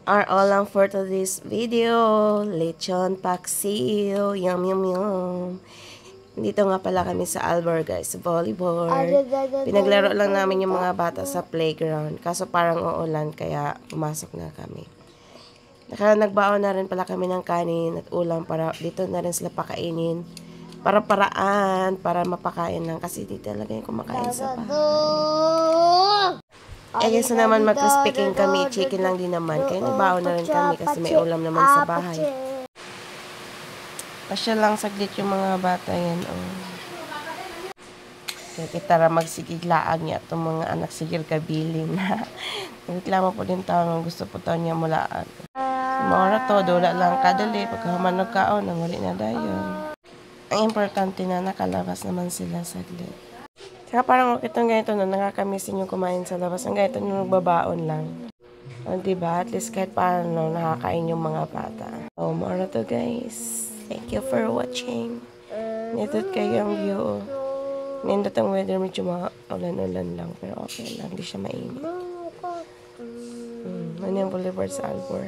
are all lang for today's video. Lechon paksiw. Yum, yum, yum. Dito nga pala kami sa Albor, guys. Volleyball. Pinaglaro lang namin yung mga bata sa playground. Kaso parang uulan, kaya pumasok na kami. Nagbaon na rin pala kami ng kanin at ulam para dito na rin sila pakainin. Para mapakain lang. Kasi dito talaga yung kumakain sa bahay. Guys, naman mag-speaking kami, chicken lang din naman. Kaya nagbaon na rin kami kasi may ulam naman sa bahay. Pasya lang saglit yung mga bata yan. Kaya kitara magsigiglaag niya itong mga anak sigil kabiling na. Nagreklamo po din tao ng gusto po tao niya mulaan. Maura to, dula lang kadali. Pagkahaman nagkaon, nanguli na dayon. Ang importante na nakalabas naman sila saglit. Saka parang okay itong ganito na nakakamisin yung kumain sa labas. Ang ganito nung nagbabaon lang. Diba? At least kahit paano nakakain yung mga bata. Mara to guys. Thank you for watching. Nindot kayo ang view. Nindot ang weather. Medyo mga ulan-ulan lang. Pero okay lang. Hindi siya mainit. Ano yung boulevard sa Albor.